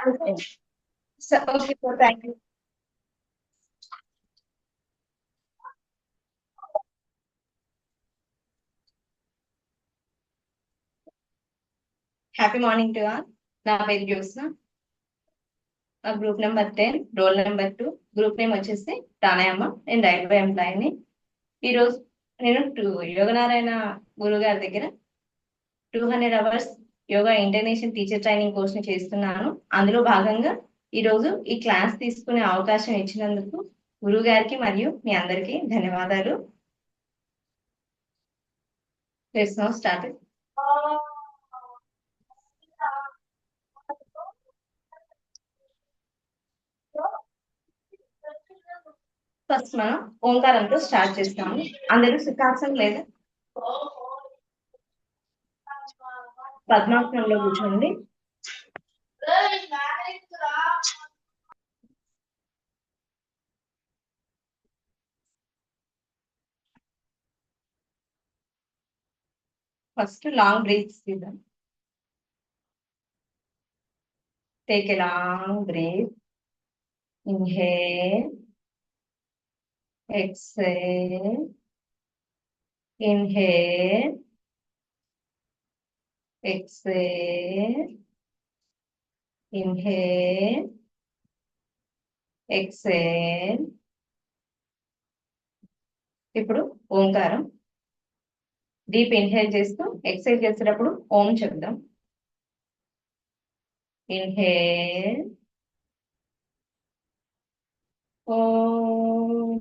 So, okay, so thank you. Happy morning to all. నా పేరు Jyotsna. Group number 10, roll number 2. Group name వచ్చేసి ప్రాణాయామం. నేను రైల్వే ఎంప్లాయీని. ఈరోజు నేను యోగనారాయణ గురువు గారి దగ్గర 200 hours yoga international teacher training course ని చేస్తున్నాను. అందులో భాగంగా ఈరోజు ఈ క్లాస్ తీసుకునే అవకాశం ఇచ్చినందుకు గురువు గారికి మరియు మీ అందరికీ ధన్యవాదాలు. Let's now start. ఫస్ట్ మనం ఓంకారంతో స్టార్ట్ చేస్తాము. అందరూ సుఖాసనం లేదా పద్మాసనంలో కూర్చోండి. ఫస్ట్ లాంగ్ బ్రీత్స్ తీద్దాం. Take a long breath. Inhale, exhale, inhale, exhale, inhale, exhale. ఇప్పుడు ఓంకారం. డీప్ ఇన్హేల్ చేస్తూ ఎక్సేల్ చేసేటప్పుడు ఓం చెప్దాం. ఇన్హేల్, ఓం.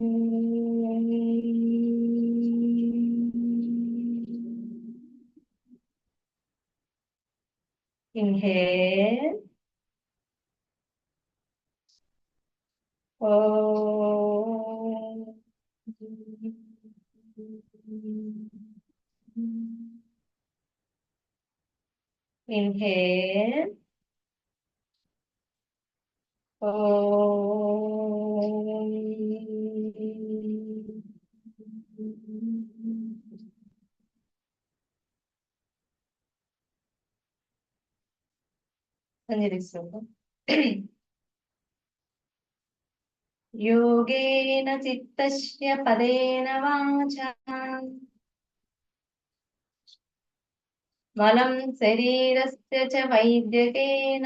ఇన్హేల్, ఓం. Inhale. योगेन चित्तस्य पदेन वाचा मलं शरीरस्य च वैद्यकेन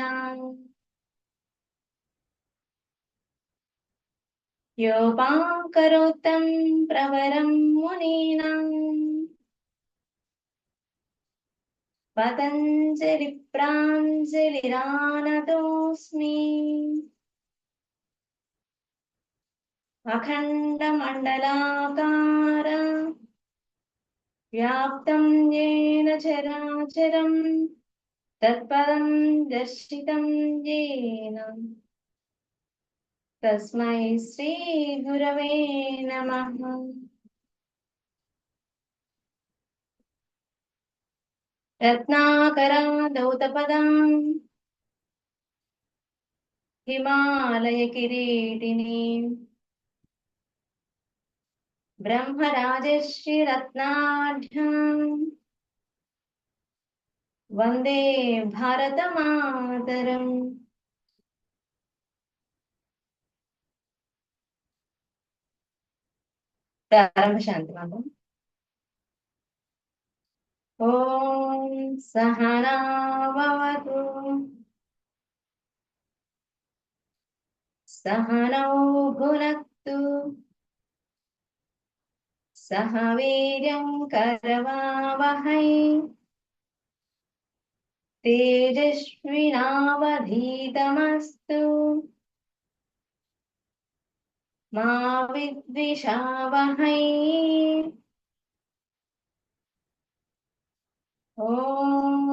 योपाकरोतं प्रवरं मुनीनां पतञ्जलि प्राञ्जलिरानतोऽस्मि अखण्डमण्डलाकार व्याप्तं येन चराचरं तत्पदं दर्शितं येन तस्मै श्रीगुरवे नमः। रत्नाकरादौतपदां हिमालयकिरीटिनीं ब्रह्मराजर्षि रत्नाढ्यां वन्दे भारतमातरम्। प्रारंभ शांति मातम। ओम सहना भवतु सहनौ भुनक्तु सह वीर्यं करवावहै तेजस्विनावधीतमस्तु मा विद्विषावहै। ओम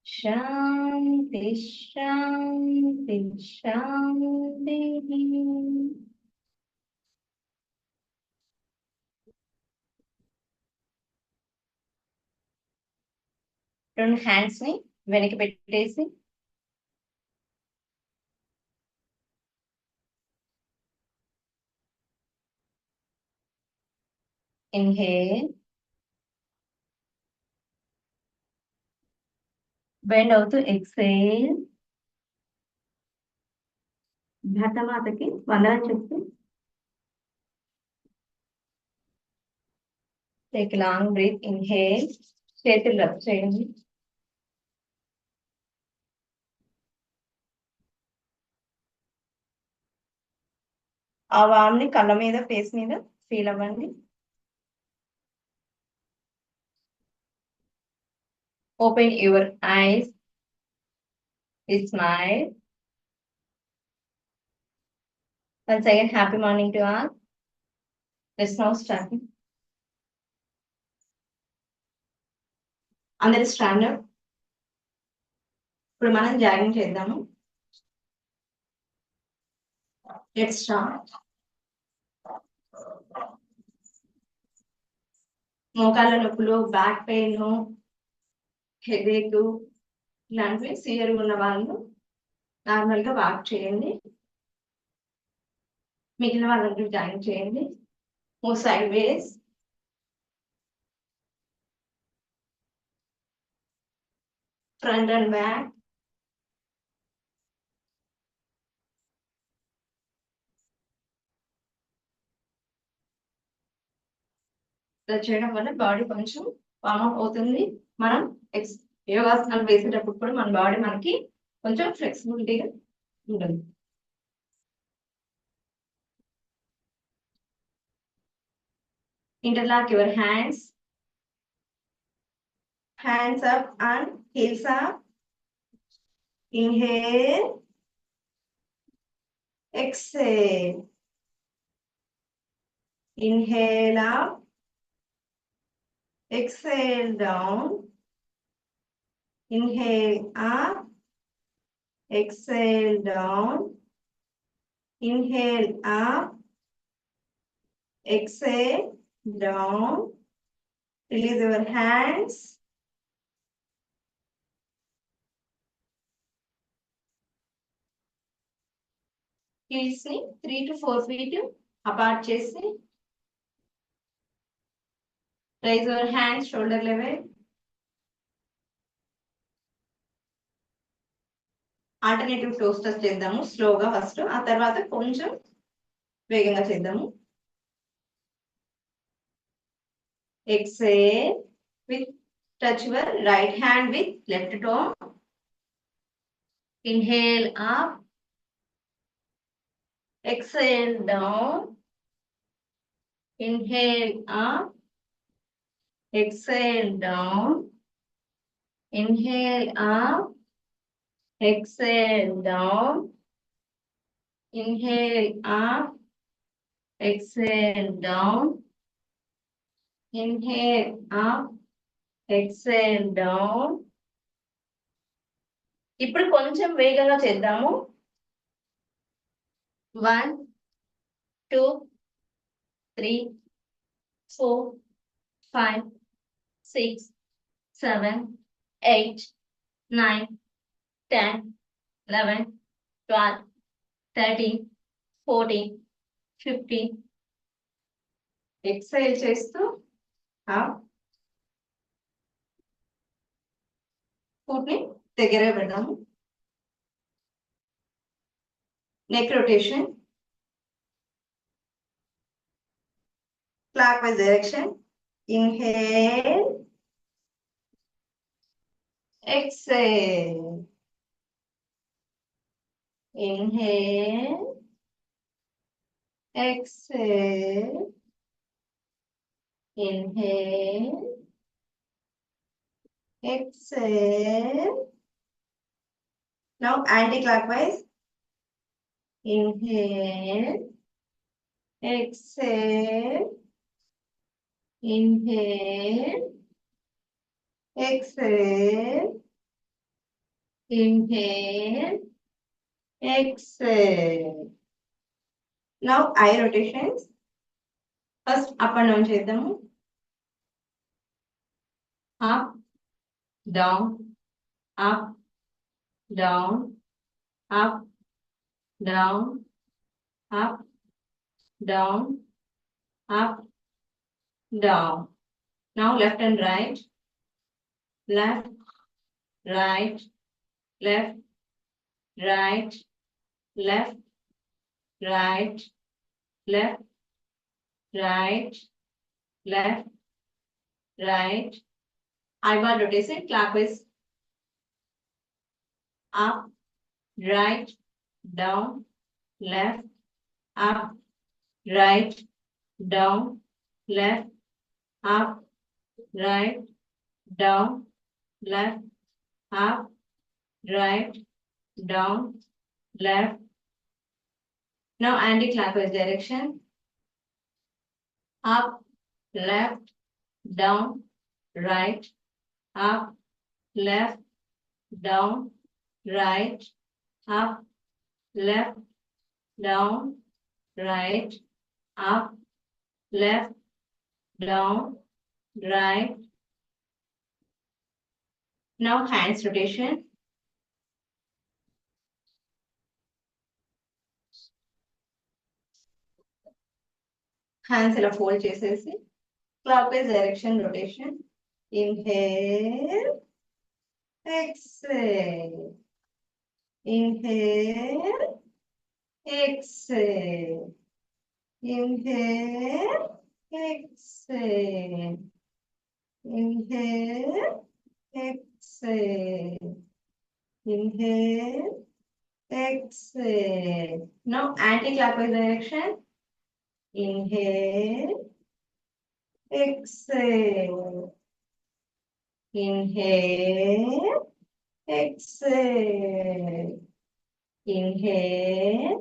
शांति शांति शांति। రెండు హ్యాండ్స్ ని వెనక్కి పెట్టేసి ఇన్హేల్, బెండ్ అవుతూ ఎక్సేల్, భరతమాతకి వందనం చెప్తూ టేక్ లాంగ్ బ్రీత్, ఇన్హేల్, చేతులు రబ్ చేయండి. ఆ వామ్ని కళ్ళ మీద, ఫేస్ మీద ఫీల్ అవ్వండి. Open your eyes, smile. Once again, happy morning to all. Let's now start. అందరు స్టాండ్ అప్. ఇప్పుడు మనం జాగింగ్ చేద్దాము. Let's start. మోకాళ్ళ నొప్పులు, బ్యాక్ పెయిన్, హెడేక్ ఇలాంటివి సివియర్ ఉన్న వాళ్ళు నార్మల్ గా వాక్ చేయండి. మిగిలిన వాళ్ళందరూ జాయిన్ చేయండి. Move side ways. Front and back. ఇలా చేయడం వల్ల బాడీ కొంచెం వార్మ్ అప్ అవుతుంది. మనం యోగాసనాలు వేసేటప్పుడు కూడా మన బాడీ మనకి కొంచెం ఫ్లెక్సిబిలిటీగా ఉంటుంది. Interlock your hands. Hands up and heels up. Inhale. Exhale. Inhale up. Exhale down. Inhale up. Exhale down. Inhale up. Exhale down. Release your hands. Heels ni 3 to 4 feet apart chesi. Raise your hands shoulder level. Alternative టోస్టర్స్ చేద్దాము స్లోగా first, ఆ తర్వాత కొంచెం వేగంగా చేద్దాము. Exhale with touch your right hand with left toe. Inhale up. Exhale down. Inhale up. Exhale down. Inhale up. Exhale down. Inhale up. Exhale down. Inhale up. Exhale down. ఇప్పుడు కొంచెం వేగంగా చేద్దాము. 1 2 3 4 5 6 7 8 9 10 11 12 13 14 15. ఎక్సైల్ చేస్తూ ఫుట్ ని దగ్గర పెడదాము. Neck rotation, clock wise direction. Inhale. Exhale. Inhale, exhale, inhale, exhale. Now anti-clockwise. Inhale, exhale, inhale, exhale, inhale, exhale. Now eye rotations. First up and down చేద్దాము. Up, down, up, down, up, down, up, down, up, down. Now left and right, left, right, left, right, left, right, left, right, left, right. Eyeball rotation clockwise, up, right, down, left, up, right, down, left, up, right, down, left, up, right, down, left. Now anti-clockwise direction, up, left, down, right, up, left, down, right, up, left, down, right, up, left, down, right. Now hands rotation. Hands ఇలా fold చేసేసి clockwise direction rotation. Inhale, exhale. Inhale, exhale. Inhale, exhale. Inhale, exhale. Inhale, exhale. Now anti-clockwise direction. Inhale, exhale. Inhale, exhale. Inhale,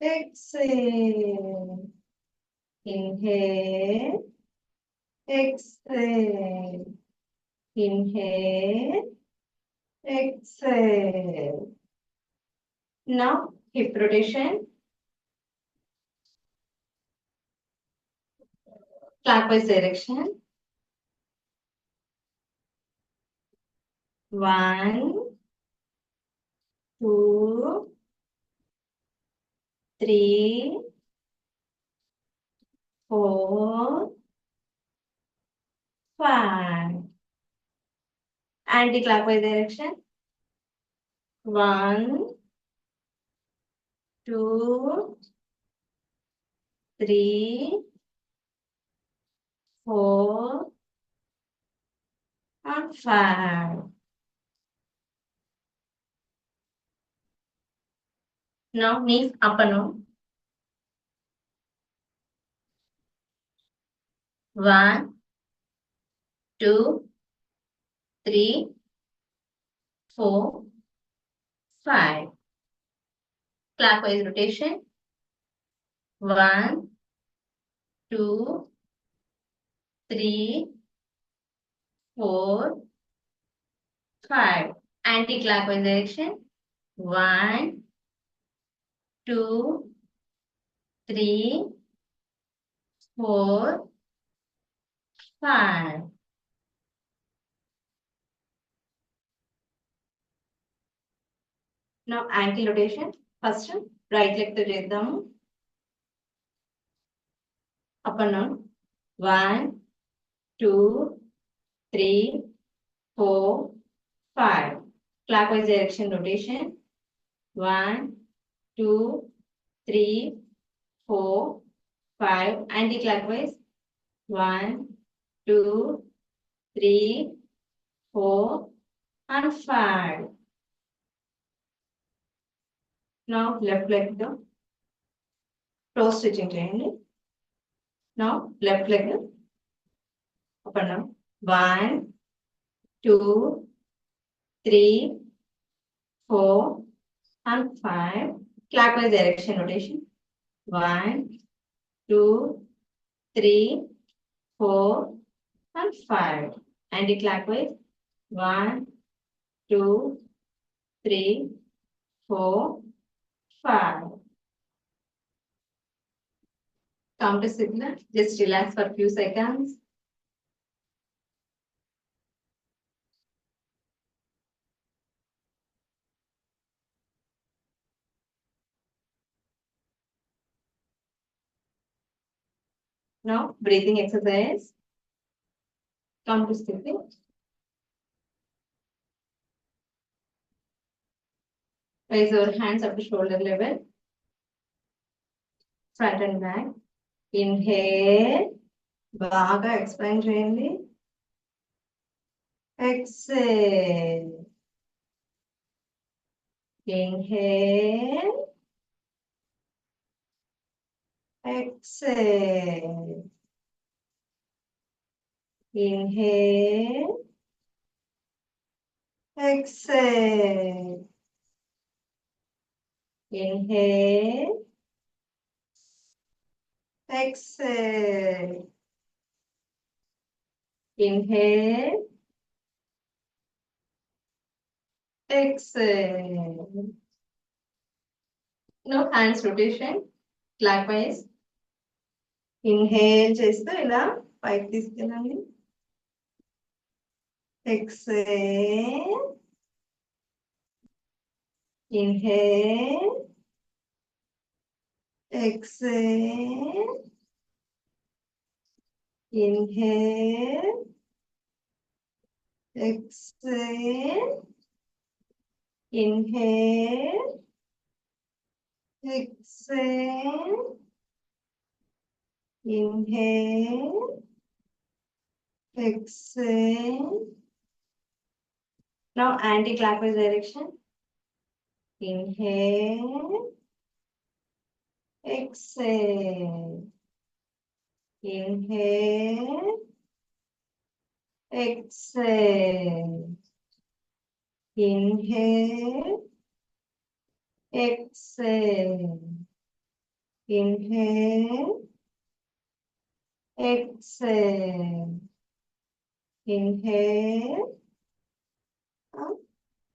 exhale. Inhale, exhale. Inhale, exhale. Now hip rotation. Clockwise direction. 1, 2, 3, 4, 5. Anti-clockwise direction. 1, 2, 3, 4, and 5. Now knees up and down. 1, 2, 3, 4, 5. Clockwise rotation. 1, 2, 3, 4, 5. Anti-clockwise direction. 1, 2, 3, 4, 5. Now anti-rotation. First right leg తో చేద్దాము. Up and down. 1, 2, 3, 4, 5. Clockwise direction rotation. 1, 2, 3, 4, 5. Anti-clockwise. 1, 2, 3, 4, and 5. Now left leg తో toe stitching చేయండి. Now left leg up and down. 1, 2, 3, 4, and 5. Clockwise direction rotation. 1, 2, 3, 4, and 5. Anti-clockwise. 1, 2, 3, 4, 5. Counter signal. Just relax for a few seconds. Now breathing exercise. Come to sitting. Raise your hands up to shoulder level. Front and back. Inhale, బాగా explain చేయండి. Exhale. Inhale, exhale. Inhale, exhale. Inhale, exhale. Inhale, exhale. Now hands rotation clockwise. Inhale చేస్తూ ఇలా పైకి తీసుకెళ్ళండి. Exhale. Inhale. Exhale. Inhale. Exhale. Inhale. Exhale. Inhale. Exhale. Now anti-clockwise direction. Inhale. Exhale. Inhale. Exhale. Inhale. Exhale. Inhale. Exhale. Inhale.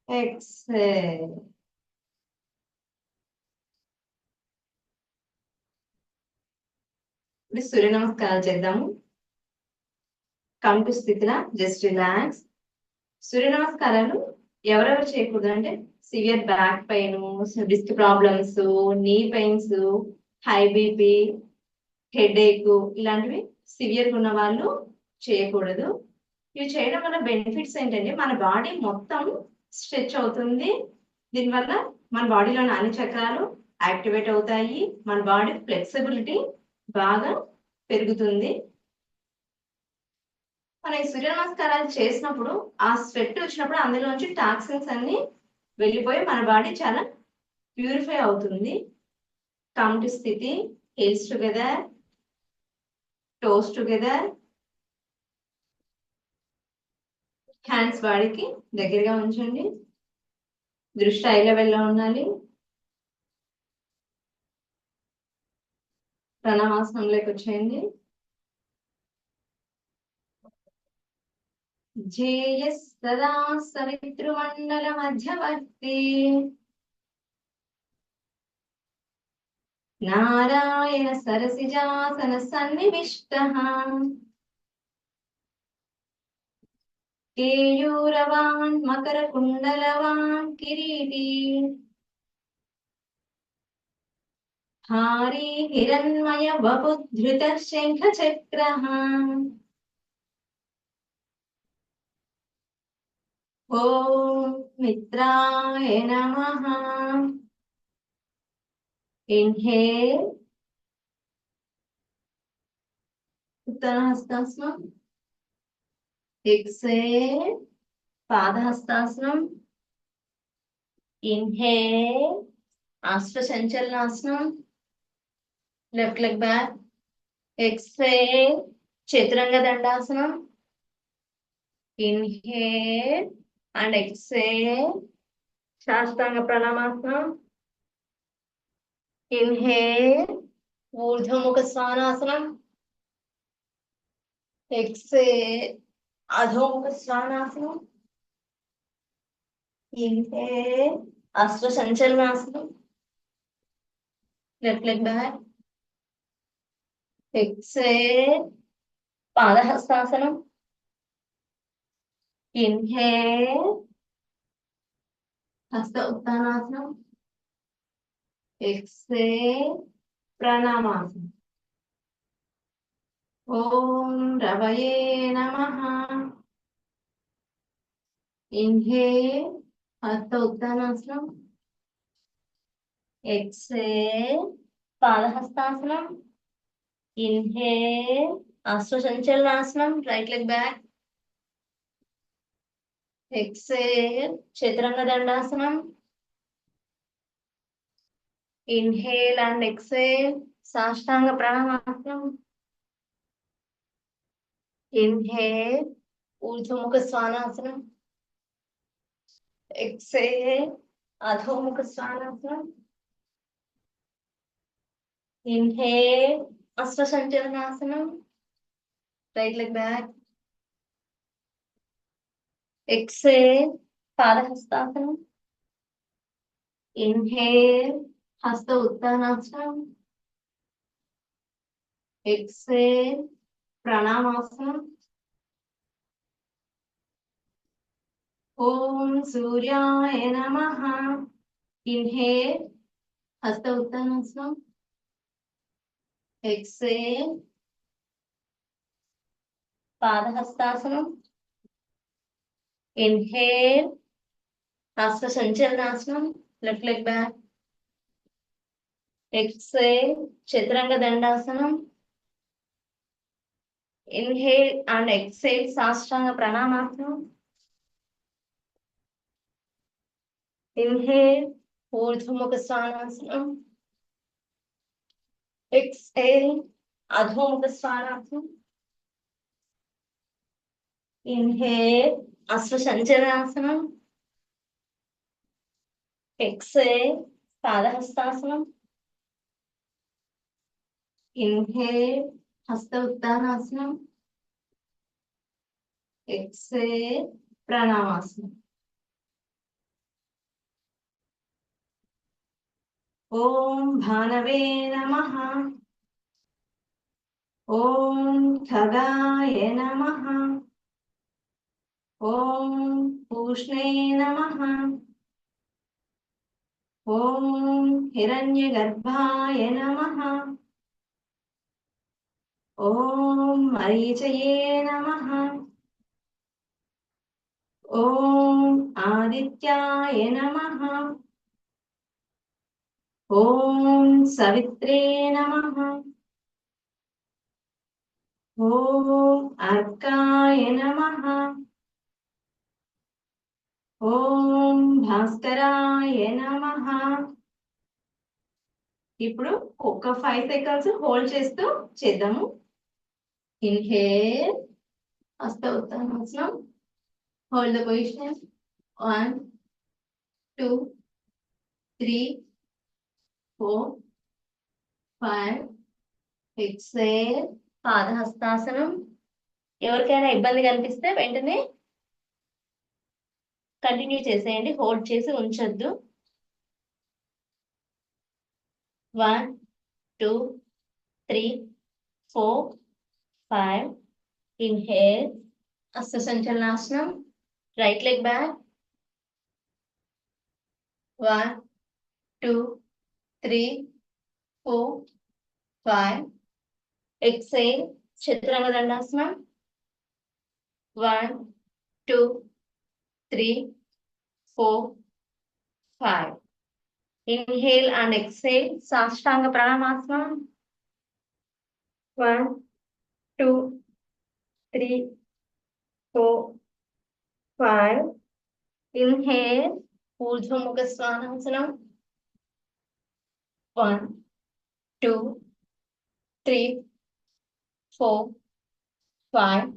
Exhale. ఇప్పుడు సూర్య నమస్కారాలు చేద్దాము. Come to స్థితిలో just relax. సూర్య నమస్కారాలు ఎవరెవరు చేయకూడదు అంటే severe back pain, disc problems, knee pains, high BP, headache ఇలాంటివి సివియర్ ఉన్న వాళ్ళు చేయకూడదు. ఇవి చేయడం వల్ల బెనిఫిట్స్ ఏంటంటే మన బాడీ మొత్తం స్ట్రెచ్ అవుతుంది. దీనివల్ల మన బాడీలోని అన్ని చక్రాలు యాక్టివేట్ అవుతాయి. మన బాడీ ఫ్లెక్సిబిలిటీ బాగా పెరుగుతుంది. మన ఈ సూర్య నమస్కారాలు చేసినప్పుడు ఆ స్వెట్ వచ్చినప్పుడు అందులోంచి టాక్సిన్స్ అన్ని వెళ్ళిపోయి మన బాడీ చాలా ప్యూరిఫై అవుతుంది. కమ్ టు స్థితి. Heels together, toes together, hands బాడీకి దగ్గరగా ఉంచండి. దృష్టి ఐ లెవెల్లో ఉండాలి. ప్రణామాసనంలోకి వచ్చేయండి. జేయస్ సదా సవితృమండల మధ్యవర్తి నారాయణ సరసిజాసన సన్నివిష్టః కేయూరవాన్ మకర కుండలవాన్ కిరీటీ హారీ హిరణ్మయ వపుధృత శంఖ చక్రః ఓం మిత్రాయ నమః. ఇన్హేల్, ఉత్తర హస్తాసనం. ఎక్సేల్, పాదహస్తాసనం. ఇన్హేల్, అష్ట సంచలనాసనం, లెఫ్ట్ లెగ్ బ్యాక్. ఎక్సేల్, చతురంగ దండాసనం. ఇన్హేల్ అండ్ ఎక్సేల్, సాష్టాంగ ప్రణామాసనం. ఇన్హేల్, ఊర్ధ్వముఖ శ్వానాసనం. ఎక్సేల్, అధోముఖ శ్వానాసనం. ఇన్హేల్, అష్ట సంచలనాసనం, లెఫ్ట్ లెగ్ బ్యాక్. ఎక్సేల్, పాదహస్తాసనం. ఇన్హేల్, హస్త ఉత్తానాసనం. ఎక్సేల్, ప్రణామాసనం. ఓం రవయే నమః. ఇన్హేల్, హస్త ఉత్తానాసనం. ఎక్సేల్, పాదహస్తాసనం. ఇన్హేల్. అశ్వసంచలనాసనం, రైట్ లెగ్ బ్యాక్. ఎక్సేల్, చతురంగ దండాసనం. ఇన్హేల్ అండ్ ఎక్సేల్, సాష్టాంగ ప్రణామాసనం. ఇన్హేల్, ఊర్ధ్వముఖ శ్వానాసనం. ఎక్సేల్, అధోముఖ శ్వానాసనం. ఇన్హేల్, అశ్వసంచలనాసనం, రైట్ లెగ్ బ్యాక్. ఎక్సేల్, పాదహస్తాసనం. ఇన్హేల్, హస్త ఉత్తానాసనం. ఎక్సేల్, ప్రణామాసనం. ఓం సూర్యాయ నమః. ఇన్హేల్, హస్త ఉత్తానాసనం. ఎక్సేల్, పాదహస్తాసనం. ఇన్హేల్, హస్త సంచలనాసనం, లెఫ్ట్ లెగ్ బ్యాక్. ఎక్సేల్, చతురంగ దండాసనం. ఇన్హేల్ అండ్ ఎక్సేల్, సాష్టాంగ ప్రణామాసనం. ఇన్హేల్, ఊర్ధ్వముఖ శ్వానాసనం. ఎక్సేల్, అధోముఖ శ్వానాసనం. ఇన్హేల్, అశ్వసంచలనాసనం. ఎక్సేల్, పాదహస్తాసనం. ఇన్హేల్, హస్త ఉత్తానాసనం. ఎక్సేల్, ప్రణామాసనం. ఓం భానవే నమః. ఓం ఖగాయ నమః. ఓం పూష్ణే నమః. ఓం హిరణ్యగర్భాయ నమః. ఓం మరీచయే నమః. ఓం ఆదిత్యాయ నమః. ఓం సవిత్రే నమః. ఓం అర్కాయ నమః. ఓం భాస్కరాయ నమః. ఇప్పుడు ఒక 5 సెకండ్స్ హోల్డ్ చేస్తూ చేద్దాము. ఇన్హేల్, హస్త ఉత్తానాసనం. Hold the position. 1 2 3 4 5. ఎక్సేల్, పాదహస్తాసనం. ఎవరికైనా ఇబ్బంది కనిపిస్తే వెంటనే కంటిన్యూ చేసేయండి, హోల్డ్ చేసి ఉంచొద్దు. 1 2 3 4 5. ఇన్హేల్, హస్త సంచలనాసనం, రైట్ లెగ్ బ్యాక్. 1 2 3 4 5. ఎక్సేల్, చతురంగ దండాసనం. 1 2 3 4 5. Inhale and exhale, Sashtanga Pranamasana. 1 2 3 4 5. Inhale, Urdhva Mukha Svanasana. 1 2 3 4 5.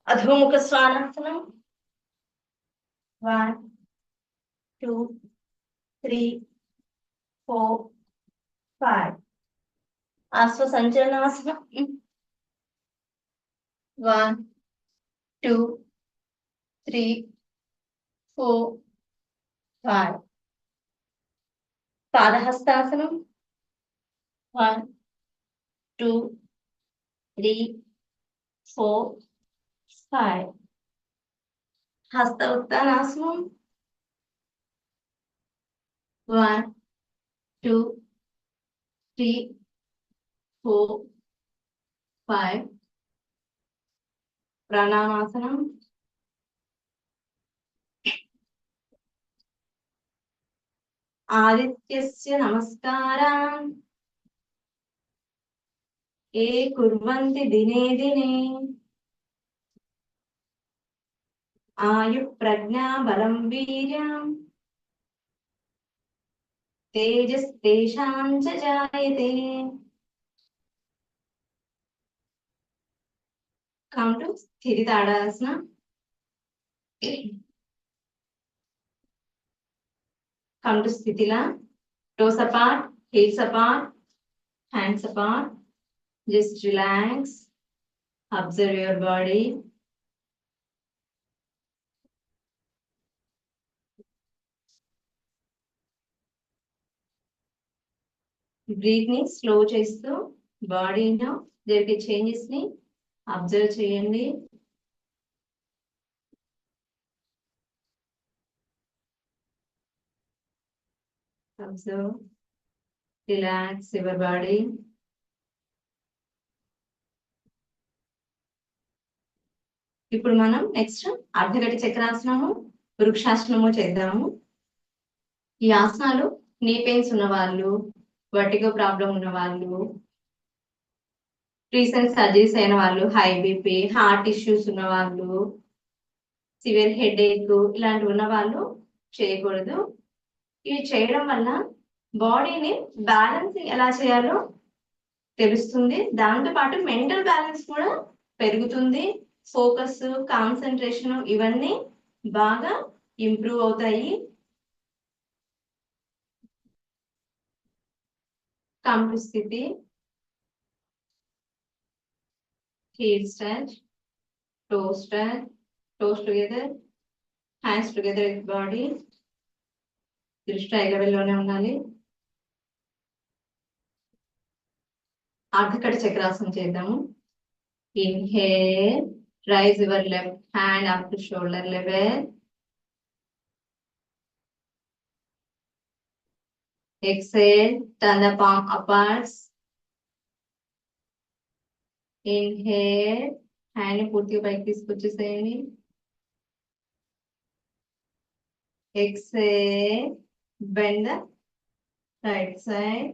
Adho Mukha Svanasana. 1 2 3 4 5. Asva Sanchalanasana. 1 2 3 4 5. Padahastasana. 1 2 3 4 5. Hasta Uttanasana. 1 2 3 4 5. Pranamasana. ఆదిత్యస్య నమస్కారాన్ ఏ కుర్వంతి దినే దినే ఆయు ప్రజ్ఞా బలం వీర్యం తేజస్తేషాం చ జాయతే. Come to స్థితి tadasana. Come to స్థితిలా. Toes apart, heels apart, hands apart. Just relax. Observe your body. Breath ని slow చేస్తూ బాడీలో జరిగే చేంజెస్ ని అబ్జర్వ్ చేయండి. Observe, relax your body. ఇప్పుడు మనం నెక్స్ట్ అర్ధగటి చక్రాసనము, వృక్షాసనము చేద్దాము. ఈ ఆసనాలు నీ పెయిన్స్ ఉన్న వాళ్ళు, వర్టిగో ప్రాబ్లం ఉన్న వాళ్ళు, రీసెంట్ సర్జరీస్ అయిన వాళ్ళు, హై బీపీ, హార్ట్ ఇష్యూస్ ఉన్న వాళ్ళు, సివియర్ హెడ్ ఏక్ ఇలాంటివి ఉన్న వాళ్ళు చేయకూడదు. ఇవి చేయడం వల్ల బాడీని బ్యాలెన్స్ ఎలా చేయాలో తెలుస్తుంది. దాంతో పాటు మెంటల్ బ్యాలెన్స్ కూడా పెరుగుతుంది. ఫోకస్, కాన్సన్ట్రేషన్ ఇవన్నీ బాగా ఇంప్రూవ్ అవుతాయి. కంపు స్థితి, heel stretch, toe stretch, toes together, hands together with body. దృష్టి ఐలవెల్లోనే ఉండాలి. అర్ధకటి చక్రాసనం చేద్దాము. Inhale, raise your left hand up to shoulder level. Exhale, turn the palm upwards. Inhale, hand పూర్తిగా పైకి తీసుకొచ్చేసేయండి. Exhale, bend the right side.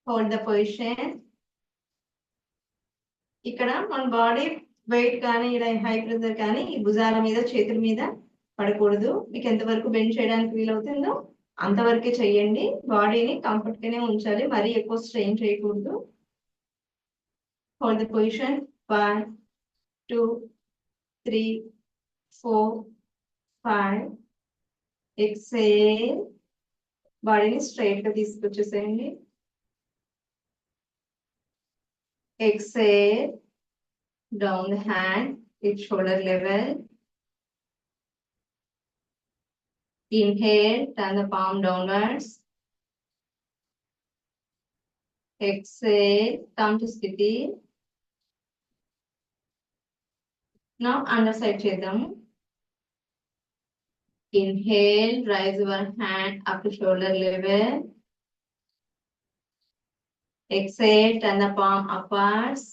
Hold the position. ఇక్కడ మన body weight కానీ ఇలా high pressure కానీ ఈ భుజాల మీద, చేతుల మీద పడకూడదు. మీకు ఎంతవరకు బెండ్ చేయడానికి వీలవుతుందో అంతవరకే చెయ్యండి. బాడీని కంఫర్ట్ గానే ఉంచాలి, మరీ ఎక్కువ స్ట్రెయిన్ చేయకూడదు. Hold the position 1 2 3 4 5. ఎక్సేల్, బాడీని స్ట్రైట్ గా తీసుకొచ్చేసేయండి. Exhale, down the hand with shoulder level. Inhale, turn the palm downwards. Exhale, come to sthiti. Now underside chedam. Inhale, raise your hand up to shoulder level. Exhale, turn the palm upwards.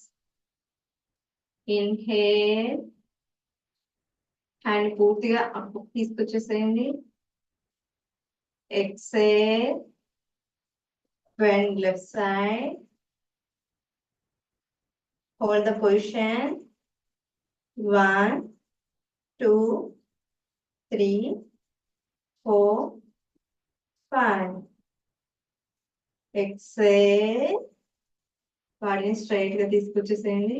Inhale, hand పూర్తిగా అప్పు తీసుకొచ్చేసేయండి. Exhale, bend left side. Hold the position. 1 2 3 4 5. Exhale, బాడీని straight గా తీసుకొచ్చేసేయండి.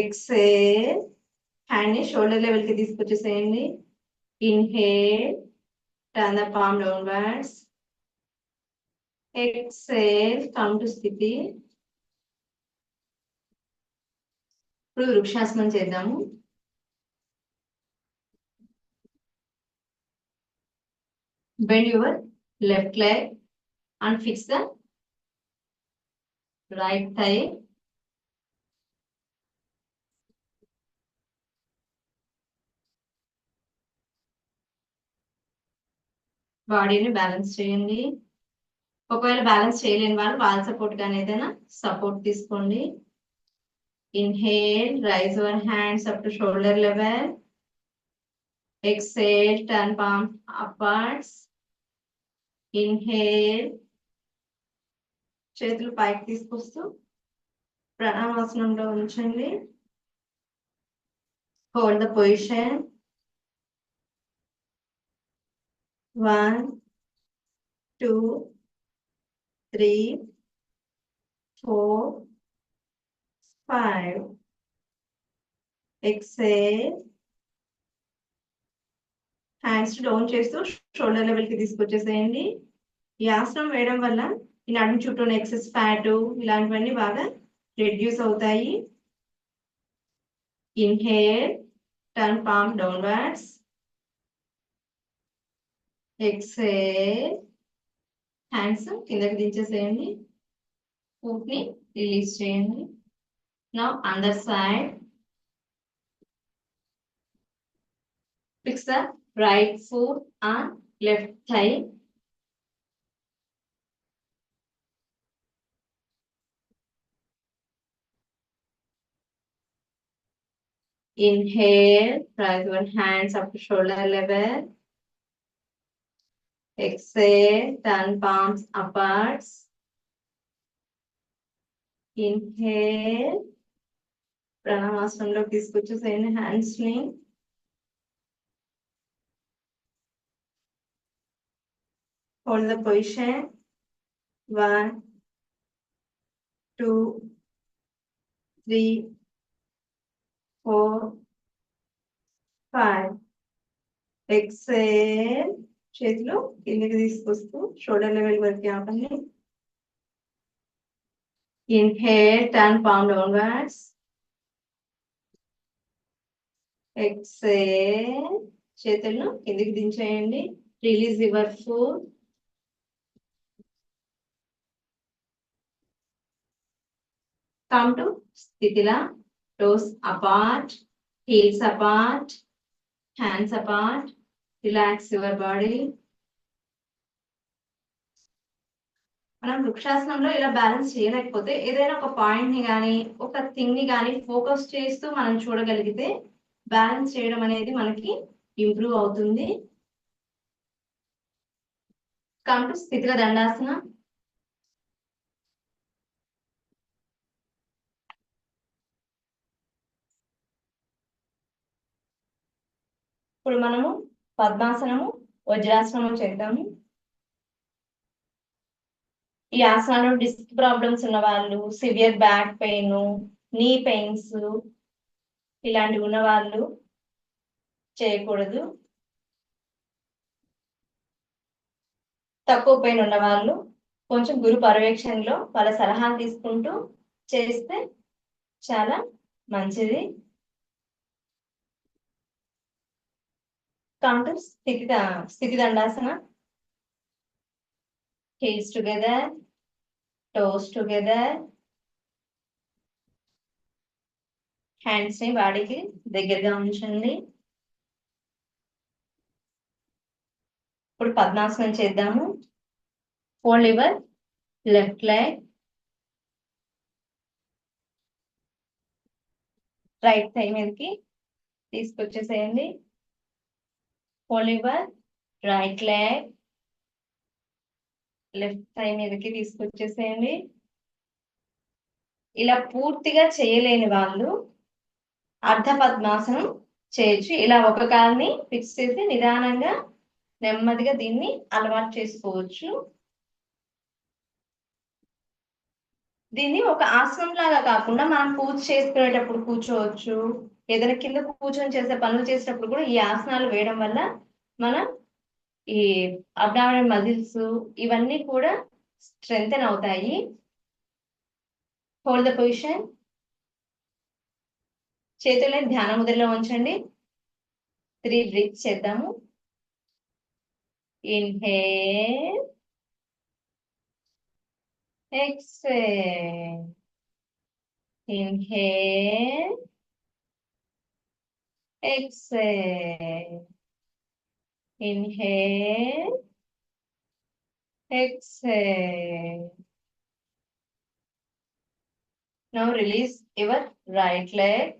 Exhale, hand ని shoulder level కి తీసుకొచ్చేసేయండి. Inhale, turn the palm downwards. Exhale, come to స్థితి. ఇప్పుడు వృక్షాసనం చేద్దాము. Bend your left leg and fix the right thigh. బాడీని బ్యాలెన్స్ చేయండి. ఒకవేళ బ్యాలెన్స్ చేయలేని వాళ్ళు వాల్ సపోర్ట్ కానీ ఏదైనా సపోర్ట్ తీసుకోండి. Inhale, raise your hands up to shoulder level. Exhale, turn palm upwards. Inhale, చేతులు పైకి తీసుకొస్తూ ప్రణామాసనంలో ఉంచండి. Hold the position. 1, 2, 3, 4, 5. Exhale. Hands down చేస్తూ షోల్డర్ లెవెల్ కి తీసుకొచ్చేసేయండి. ఈ ఆసనం వేయడం వల్ల ఈ నడుము చుట్టూ ఎక్సెస్ ఫ్యాట్ ఇలాంటివన్నీ బాగా రెడ్యూస్ అవుతాయి. Inhale, turn palm downwards. Exhale, hands కిందకి దించేసేయండి. ఫుట్ ని రిలీజ్ చేయండి. నౌ అందర్ side. Fix the right foot on left thigh. Inhale, raise your hands up to shoulder level. Exhale, turn palms upwards. Inhale, ప్రణామాసనంలో తీసుకొచ్చేసేయండి hands ని. Hold the position. 1, 2, 3, 4, 5. Exhale, చేతులు కిందకి తీసుకొస్తూ షోల్డర్ లెవెల్ వరకు ఆపండి. Inhale, turn palm downwards. Exhale, చేతులను కిందకి దించేయండి. Release your foot. Come to Sthitila. Toes apart, heels apart, hands apart. Relax your body. మనం వృక్షాసనంలో ఇలా బ్యాలెన్స్ చేయలేకపోతే ఏదైనా ఒక పాయింట్ ని కానీ ఒక థింగ్ ని కానీ ఫోకస్ చేస్తూ మనం చూడగలిగితే బ్యాలెన్స్ చేయడం అనేది మనకి ఇంప్రూవ్ అవుతుంది. కమ్ టు స్థితిల దండాసన. ఇప్పుడు మనము పద్మాసనము, వజ్రాసనము చేద్దాము. ఈ ఆసనాలు డిస్క్ ప్రాబ్లమ్స్ ఉన్న వాళ్ళు, సివియర్ బ్యాక్ పెయిన్, నీ పెయిన్స్ ఇలాంటివి ఉన్న వాళ్ళు చేయకూడదు. తక్కువ పెయిన్ ఉన్న వాళ్ళు కొంచెం గురు పర్యవేక్షణలో వాళ్ళ సలహాలు తీసుకుంటూ చేస్తే చాలా మంచిది. కౌంటర్ స్థితి దండాసన. Heels together, toes together. Hands ని బాడీకి దగ్గరగా ఉంచండి. ఇప్పుడు పద్మాసనం చేద్దాము. Fold your left leg. Right thigh మీదకి తీసుకొచ్చేసేయండి. Fold your right leg. Left thigh మీదకి తీసుకొచ్చేసేయండి. ఇలా పూర్తిగా చేయలేని వాళ్ళు అర్ధ పద్మాసనం చేయొచ్చు. ఇలా ఒక కాల్ని ఫిక్స్ చేసి నిదానంగా నెమ్మదిగా దీన్ని అలవాటు చేసుకోవచ్చు. దీన్ని ఒక ఆసనం లాగా కాకుండా మనం పూజ చేసుకునేటప్పుడు కూర్చోవచ్చు. ఏదైనా కింద కూర్చొని చేసే పనులు చేసేటప్పుడు కూడా ఈ ఆసనాలు వేయడం వల్ల మనం ఈ అబ్డామినల్ మజిల్స్ ఇవన్నీ కూడా స్ట్రెంగ్తెన్ అవుతాయి. Hold the position. చేతులని ధ్యాన ముద్రలో ఉంచండి. 3 బ్రీత్స్ చేద్దాము. Inhale, exhale. Inhale, exhale. Inhale, exhale. Now release your right leg.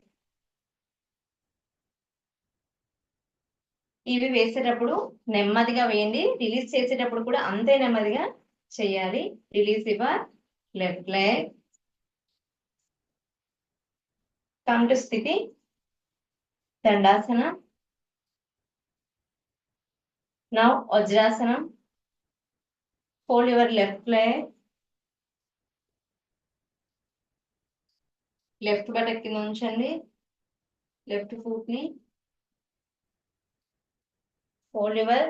ఇవి వేసేటప్పుడు నెమ్మదిగా వేయండి, రిలీజ్ చేసేటప్పుడు కూడా అంతే నెమ్మదిగా చేయాలి. Release your left leg. Come to స్థితి దండాసన. నౌ వజ్రాసనం. Fold your left leg. Left buttock కింద ఉంచండి, లెఫ్ట్ ఫుట్ ని. Fold your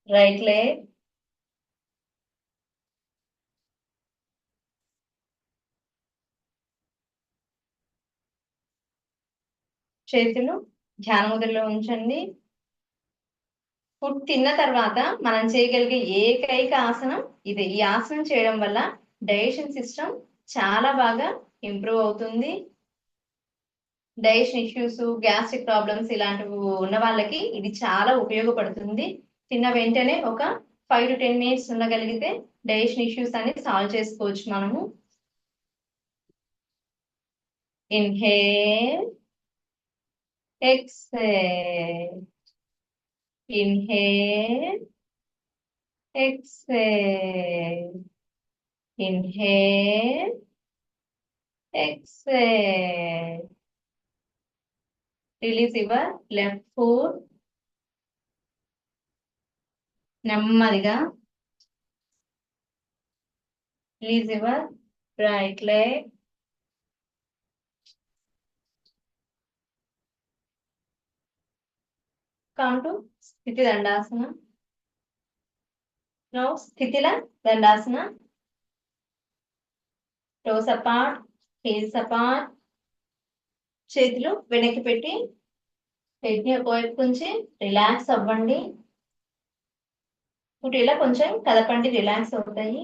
right leg. చేతులు ధ్యాన ముద్రలో ఉంచండి. ఫుడ్ తిన్న తర్వాత మనం చేయగలిగే ఏకైక ఆసనం ఇదే. ఈ ఆసనం చేయడం వల్ల డైజెషన్ సిస్టమ్ చాలా బాగా ఇంప్రూవ్ అవుతుంది. డైజెషన్ ఇష్యూస్, గ్యాస్ట్రిక్ ప్రాబ్లమ్స్ ఇలాంటివి ఉన్న వాళ్ళకి ఇది చాలా ఉపయోగపడుతుంది. తిన్న వెంటనే ఒక 5 to 10 minutes ఉండగలిగితే డైజెషన్ ఇష్యూస్ అని సాల్వ్ చేసుకోవచ్చు మనము. Inhale, exhale, inhale, exhale, inhale, exhale. Release your left foot. నెమ్మదిగా release your right leg. Come to స్థితి దండాసన. నౌ స్థితిల దండాసన. Toes apart, heels apart. చేతులు వెనక్కి పెట్టి హెడ్ ని ఒకవైపు ఉంచి రిలాక్స్ అవ్వండి. ఇప్పుడు ఇలా కొంచెం కదపండి, రిలాక్స్ అవుతాయి.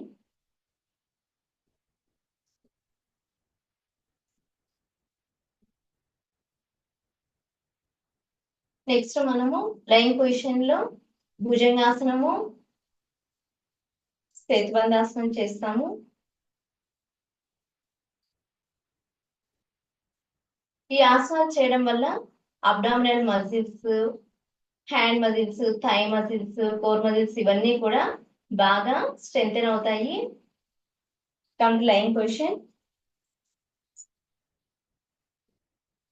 నెక్స్ట్ మనము లైన్ పొజిషన్ లో భుజంగాసనము, సేతుబంధాసనం చేస్తాము. ఈ ఆసనాలు చేయడం వల్ల abdominal muscles, hand muscles, thigh muscles, core muscles ఇవన్నీ కూడా బాగా స్ట్రెంగ్తెన్ అవుతాయి. Come to line position.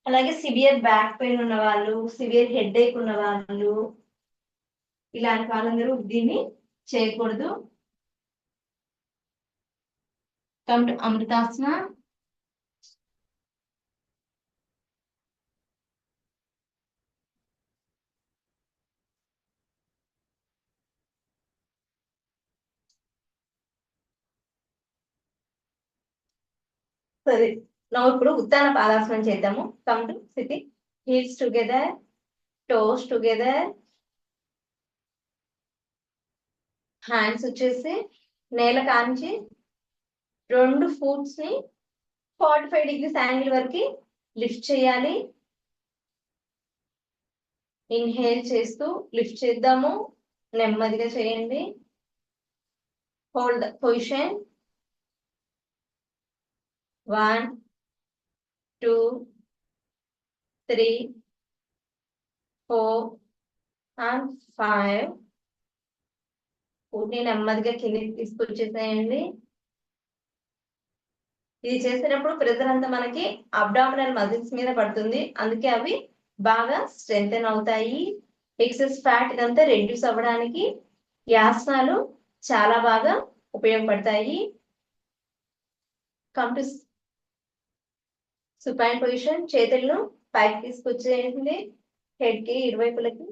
అలాగే సివియర్ బ్యాక్ పెయిన్ ఉన్న వాళ్ళు, సివియర్ హెడ్ ఏక్ ఉన్న వాళ్ళు, ఇలాంటి వాళ్ళందరూ దీన్ని చేయకూడదు. కమ్ టు అమృతాసన. సరే, నా ఇప్పుడు ఉత్తాన పాదాసనం చేద్దాము. కమ్ టు స్థితి. Heels together, toes together, hands వచ్చేసి నేల కాంచి 2 ఫుట్స్ ని 45 degrees యాంగిల్ వరకు లిఫ్ట్ చేయాలి. ఇన్హేల్ చేస్తూ లిఫ్ట్ చేద్దాము, నెమ్మదిగా చేయండి. Hold position. 1, 2, 3, 4 and 5. ఫుడ్ని నెమ్మదిగా కిందికి తీసుకొచ్చేసేయండి. ఇది చేసేటప్పుడు ప్రెజర్ అంతా మనకి అబ్డామినల్ మజిల్స్ మీద పడుతుంది, అందుకే అవి బాగా స్ట్రెంగ్తెన్ అవుతాయి. ఎక్సెస్ ఫ్యాట్ ఇదంతా రెడ్యూస్ అవ్వడానికి ఈ ఆసనాలు చాలా బాగా ఉపయోగపడతాయి. Come to supine position. చేతులను పైకి తీసుకొచ్చేయండి, హెడ్ కి ఇరువైపులకి.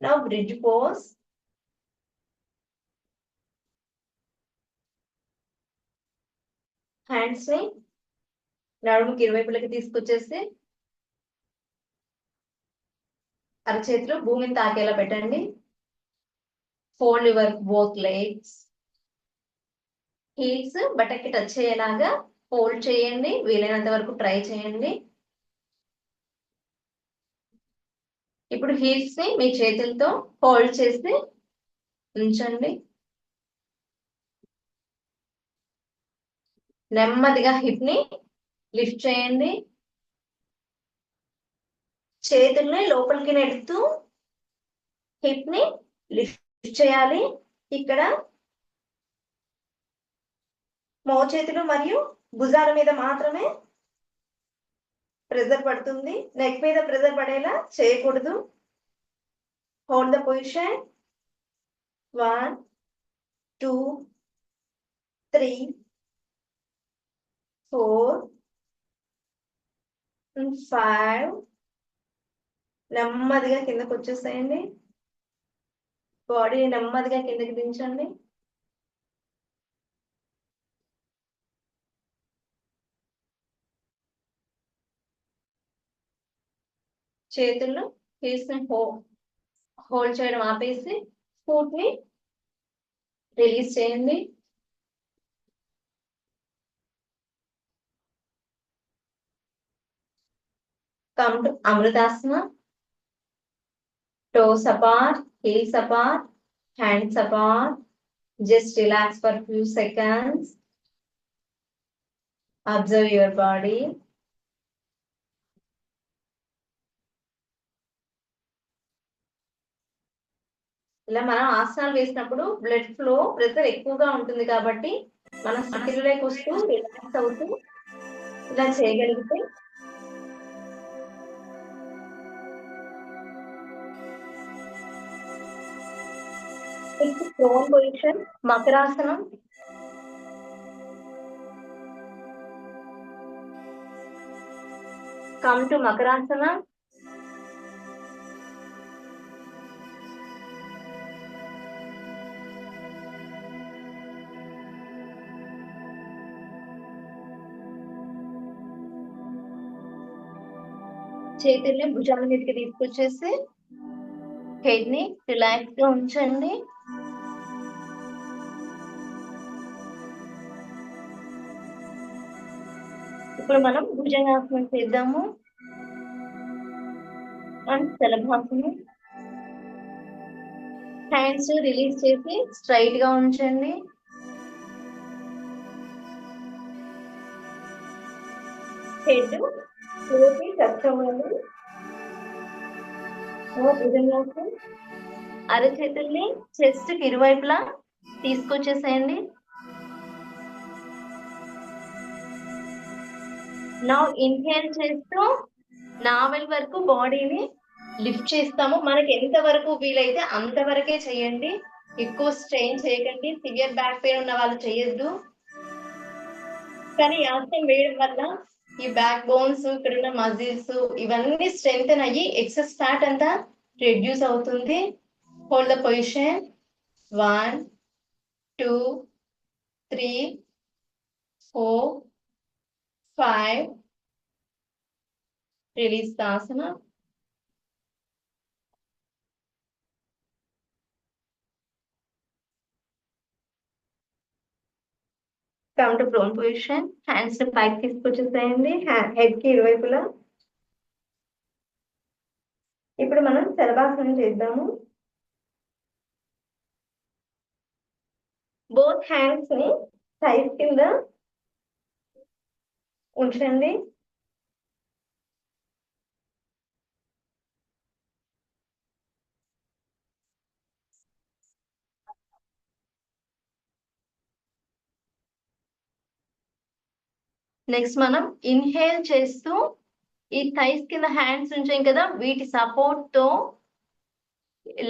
Now bridge pose. హ్యాండ్స్ ని నడుముకి ఇరువైపులకి తీసుకొచ్చేసి అరచేతులు భూమిని తాకేలా పెట్టండి. Fold your both legs. Heels బటక్కి టచ్ అయ్యేలాగా ఫోల్డ్ చేయండి, వీలైనంత వరకు ట్రై చేయండి. ఇప్పుడు హీల్స్ ని మీ చేతులతో హోల్డ్ చేసి ఉంచండి. నెమ్మదిగా హిప్ ని లిఫ్ట్ చేయండి. చేతుల్ని లోపలికి నెడుతూ హిప్ ని లిఫ్ట్ చేయాలి. ఇక్కడ మోచేతులు మరియు భుజాల మీద మాత్రమే ప్రెజర్ పడుతుంది, నెక్ మీద ప్రెజర్ పడేలా చేయకూడదు. Hold the position. 1 2 3 4 5. నెమ్మదిగా కిందకు వచ్చేసేయండి. బాడీని నెమ్మదిగా కిందకి దించండి. చేతుల్లో హీల్స్ ని హోల్డ్ చేయడం ఆపేసి ఫుట్ ని రిలీజ్ చేయండి. కమ్ టు అమృతాసన. Toes apart, heels apart, hands apart. Just relax for a few seconds. Observe your body. ఇలా మనం ఆసనాలు వేసినప్పుడు బ్లడ్ ఫ్లో ప్రెషర్ ఎక్కువగా ఉంటుంది కాబట్టి మన స్థితిలోకి వస్తూ రిలాక్స్ అవుతూ ఇలా చేయగలిగితే prone position, Makarasanam. Come to Makarasana. చేతుల్ని భుజాల మీదకి తీసుకొచ్చేసి హెడ్ ని రిలాక్స్ గా ఉంచండి. ఇప్పుడు మనం భుజంగాసనం చేద్దాము. అండ్ శలభాసనం. హ్యాండ్స్ రిలీజ్ చేసి స్ట్రైట్ గా ఉంచండి. హెడ్ ఫ్లోర్కి టచ్ అవ్వాలి. భుజంగాసనం. అరచేతుల్ని చెస్ట్ కి ఇరువైపులా తీసుకొచ్చేసేయండి. నా ఇన్హేల్ చేస్తూ నావెల్ వరకు బాడీని లిఫ్ట్ చేస్తాము. మనకి ఎంత వరకు వీలైతే అంతవరకే చేయండి. ఎక్కువ స్ట్రెయిన్ చేయకండి. సివియర్ బ్యాక్ పెయిన్ ఉన్న వాళ్ళు చేయొద్దు. కానీ ఆసనం వేయడం వల్ల ఈ బ్యాక్ బోన్స్, ఇక్కడ ఉన్న మజిల్స్ ఇవన్నీ స్ట్రెంగ్తెన్ అయ్యి ఎక్సెస్ ఫ్యాట్ అంతా రెడ్యూస్ అవుతుంది. Hold the position. 1 2 3 4 5. Release the asana. Come to prone position. Hands ని పైకి తీసుకొచ్చేసేయండి. హెడ్ కి ఇరువైపులా. ఇప్పుడు మనం శలభాసనం చేద్దాము. బోత్ హ్యాండ్స్ ని థైస్ కింద ఉంచండి. నెక్స్ట్ మనం ఇన్హేల్ చేస్తూ ఈ థైస్ కింద హ్యాండ్స్ ఉంచాం కదా, వీటి సపోర్ట్ తో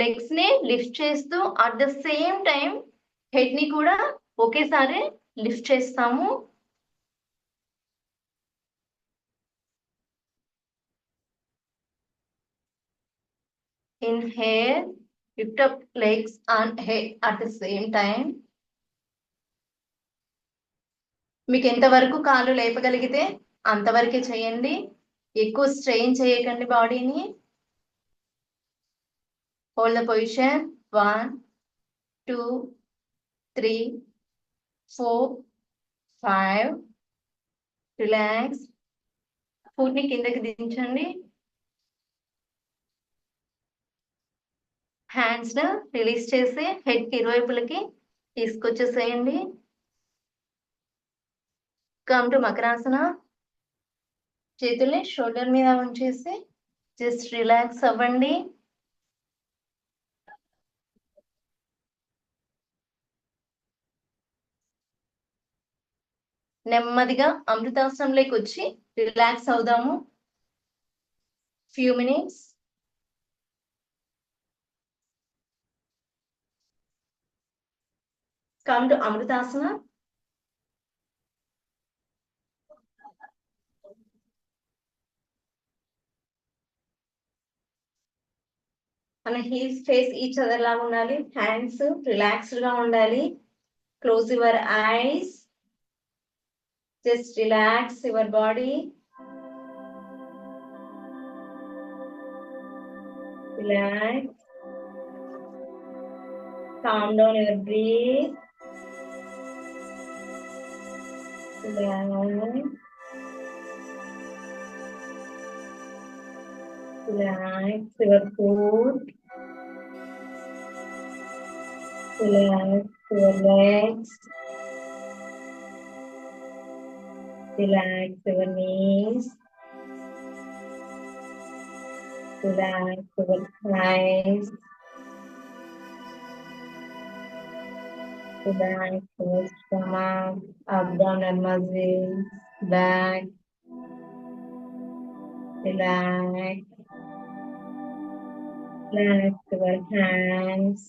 లెగ్స్ ని లిఫ్ట్ చేస్తూ at the same time head ని కూడా ఒకేసారి లిఫ్ట్ చేస్తాము. Inhale, lift up legs and head at the same time. మీకు ఎంతవరకు కాళ్ళు లేపగలిగితే అంతవరకే చేయండి. ఎక్కువ స్ట్రెయిన్ చేయకండి బాడీని. Hold the position. 1 2 3 4 5. Relax. Foot ని కిందకి దించండి. హ్యాండ్స్ రిలీజ్ చేసి హెడ్ కి ఇరువైపులకి తీసుకొచ్చేసేయండి. Come to Makarasana. చేతుల్ని షోల్డర్ మీద ఉంచేసి జస్ట్ రిలాక్స్ అవ్వండి. నెమ్మదిగా అమృతాసనంలోకి వచ్చి రిలాక్స్ అవుదాము. Few minutes. కమ్ టు అమృతాసన. మన హీల్స్ ఫేస్ ఈచ్ అదర్ లాగా ఉండాలి. హ్యాండ్స్ రిలాక్స్డ్ గా ఉండాలి. Close your eyes. Just relax your body. Relax. Calm down your breath. Relax. Relax your foot. Relax your legs. Relax your knees. Relax your thighs. Relax your stomach, abdominal muscles, back. Relax. Relax your hands.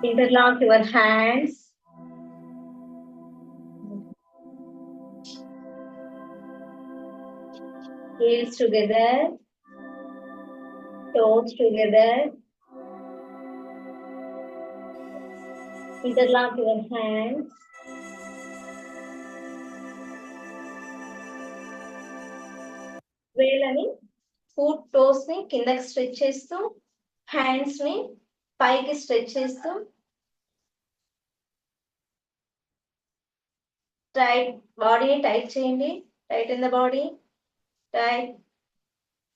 Interlock your hands. Heels together. Toes together. Interlock your hands. వేళ్ళని foot toes ని కిందకి stretch చేస్తూ hands ని పైకి stretch చేస్తూ tight, బాడీని tight చేయండి. Tight in the body, tight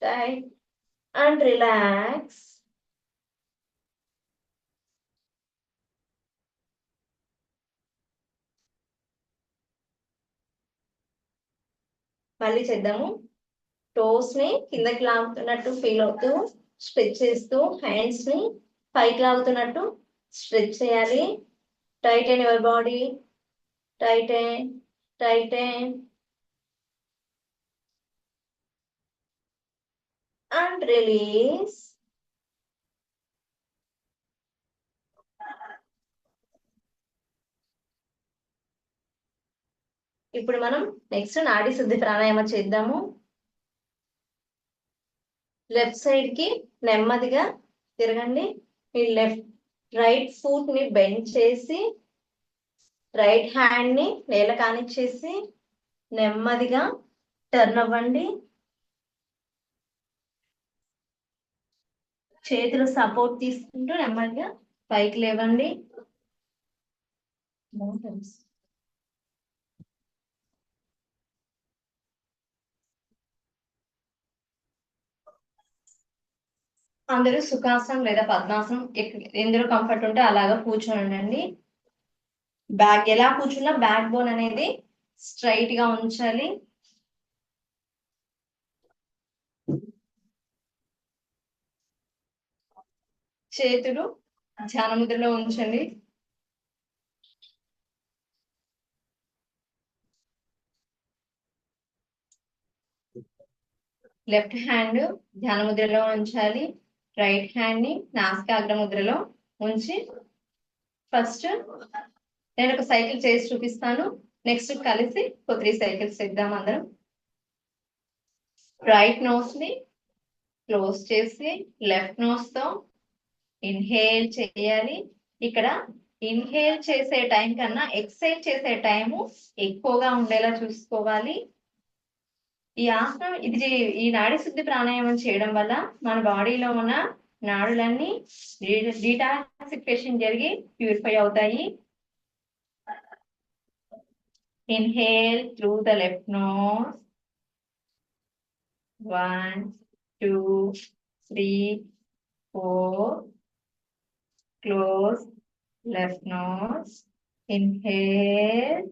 tight and relax. మళ్ళీ చేద్దాము. టోస్ ని కిందకి లాగుతున్నట్టు ఫీల్ అవుతూ స్ట్రెచ్ చేస్తూ హ్యాండ్స్ ని పైకి లాగుతున్నట్టు స్ట్రెచ్ చేయాలి. Titan your body, Titan Titan and release. ఇప్పుడు మనం నెక్స్ట్ నాడీ శుద్ధి ప్రాణాయామం చేద్దాము. లెఫ్ట్ సైడ్ కి నెమ్మదిగా తిరగండి. మీ రైట్ ఫుట్ ని బెండ్ చేసి రైట్ హ్యాండ్ ని నేల కానిచ్చేసి నెమ్మదిగా టర్న్ అవ్వండి. చేతులు సపోర్ట్ తీసుకుంటూ నెమ్మదిగా పైకి లేవండి. అందరూ సుఖాసనం లేదా పద్మాసనం ఎందులో కంఫర్ట్ ఉంటే అలాగా కూర్చోండి. బ్యాక్ ఎలా కూర్చున్నా బ్యాక్ బోన్ అనేది స్ట్రైట్ గా ఉంచాలి. చేతులు ధ్యాన ముద్రలో ఉంచండి. లెఫ్ట్ హ్యాండ్ ధ్యాన ముద్రలో ఉంచాలి. రైట్ హ్యాండ్ ని నాసికాగ్ర ముద్రలో ఉంచి ఫస్ట్ నేను ఒక సైకిల్ చేసి చూపిస్తాను. నెక్స్ట్ కలిసి ఒక 3 సైకిల్స్ చేద్దాం అందరం. రైట్ నోస్ ని క్లోజ్ చేసి లెఫ్ట్ నోస్ తో ఇన్హేల్ చేయాలి. ఇక్కడ ఇన్హేల్ చేసే టైం కన్నా ఎక్సైల్ చేసే టైము ఎక్కువగా ఉండేలా చూసుకోవాలి. ఈ ఆసనం ఈ నాడీ శుద్ధి ప్రాణాయామం చేయడం వల్ల మన బాడీలో ఉన్న నాడులన్నీ డీటాక్సిఫికేషన్ జరిగి ప్యూరిఫై అవుతాయి. Inhale through the left nose, 1 2 3 4. Close left nose. Inhale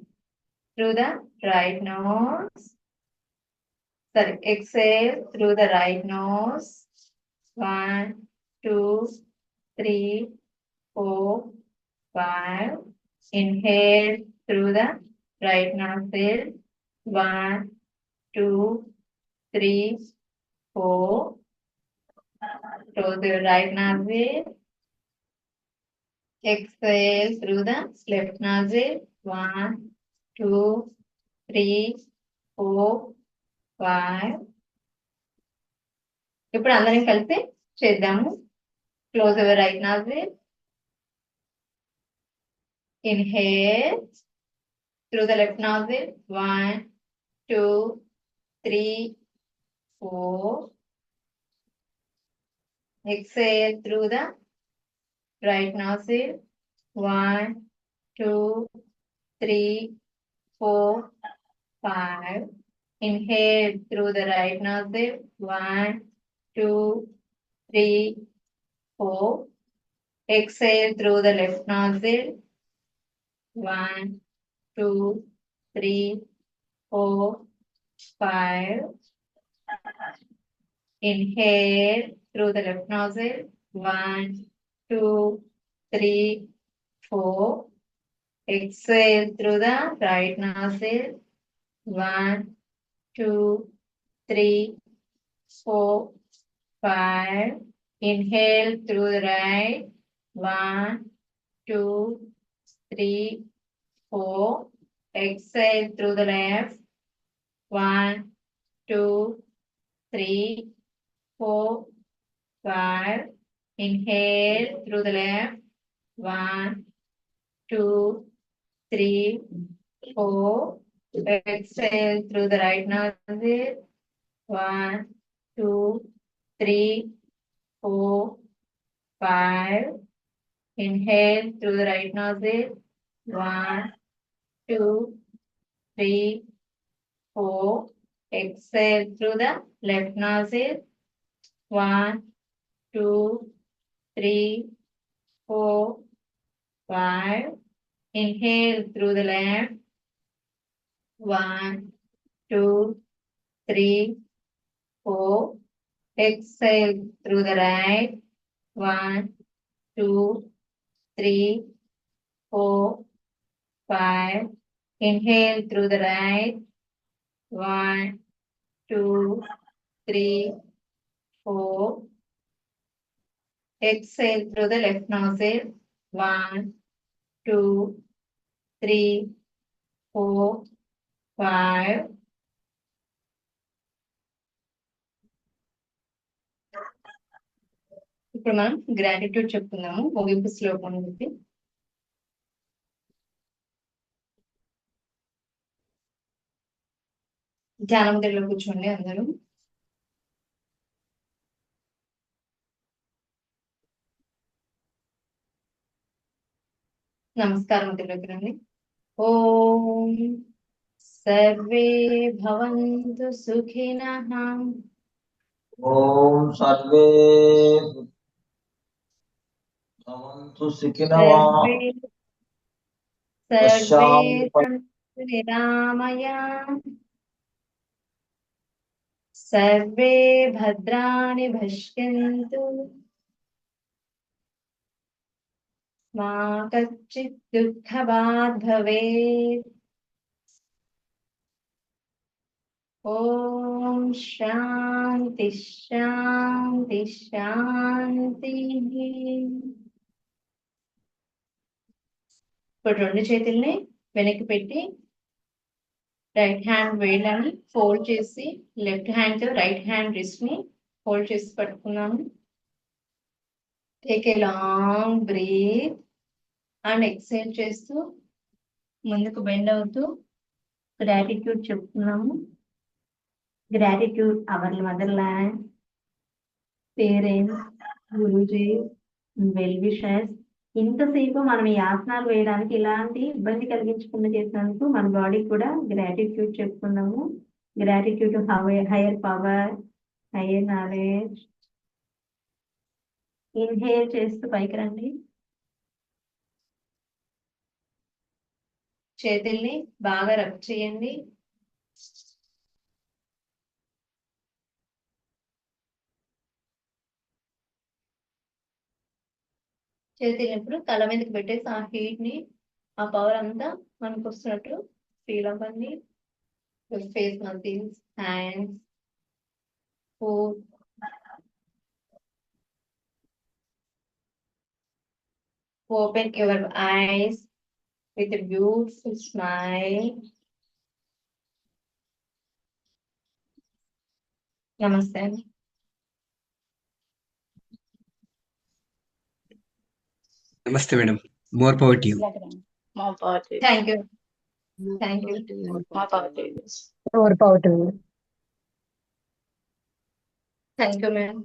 through the right nose. Sorry, exhale through the right nose. 1 2 3 4 5. Inhale through the right nostril. 1 2 3 4. Close your right nostril. Exhale through the left nostril. 1 2 3 4 5. ఇప్పుడు అందరం కలిసి చేద్దాము. Close your right nostril. Inhale through the left nostril. 1 2 3 4. Exhale through the right nostril. 1 2 3 4 5. Inhale through the right nostril. 1 2 3 4. Exhale through the left nostril. 1 2 3 4 5. Inhale through the left nostril. 1 2 3 4. Exhale through the right nostril. 1 2 3 4 5. Inhale through the right. 1 2 3 4. Exhale through the left. 1 2 3 4 5. Inhale through the left. 1 2 3 4. Exhale through the right nostril. 1 2 3 4 5. Inhale through the right nostril. 1, 2, 3, 4. Exhale through the left nostril. 1, 2, 3, 4, 5. Inhale through the left. 1, 2, 3, 4. Exhale through the right. 1, 2, 3, 4, 5. Inhale through the right. 1, 2, 3, 4. Exhale through the left nostril. 1, 2, 3, 4, 5. ఇప్పుడు మనం gratitude చెప్పుకుందాము ముగింపు శ్లోకం నుంచి. ధ్యాన ముద్రలో కూర్చోండి అందరూ. నమస్కారం ముద్రలోకి రండి. ఓం సర్వే భవంతు సుఖినః. ఓం సర్వే భవంతు సుఖినః. సర్వే సంతు నిరామయాః. సర్వే భద్రాణి పశ్యంతు. మా కచ్చిత్ దుఃఖభాగ్ భవేత్. ఓం శాంతి శాంతి శాంతి. ఇప్పుడు రెండు చేతుల్ని వెనక్కి పెట్టి రైట్ హ్యాండ్ వేళ్ళని ఫోల్డ్ చేసి లెఫ్ట్ హ్యాండ్ తో రైట్ హ్యాండ్ రిస్ట్ ని ఫోల్డ్ చేసి పట్టుకున్నాము. Take a long breath and exhale చేస్తూ ముందుకు బెండ్ అవుతూ గ్రాటిట్యూడ్ చెప్తున్నాము. Gratitude our mother land, parents, Guruji, well wishers. ఇంతసేపు మనం ఈ ఆసనాలు వేయడానికి ఇలాంటి ఇబ్బంది కలిగించకుండా చేసినందుకు మన బాడీకి కూడా గ్రాటిట్యూడ్ చెప్పుకున్నాము. Gratitude hire power, hire knowledge. Inhale చేస్తూ పైకి రండి. చేతుల్ని బాగా రబ్ చేయండి. చేతుల్ని ఇప్పుడు తల మీదకి పెట్టేసి ఆ హీట్ ని ఆ పవర్ అంతా మనకు వస్తున్నట్టు ఫీల్ అవ్వండి. Face muscles, hands, foot. Open your eyes with a beautiful smile. Namaste. Namaste, madam. More power to you. More power to you. Thank you. Thank you. More power to you. More power to you. Thank you, ma'am.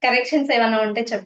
Corrections ఏమైనా ఉంటే చెప్పండి.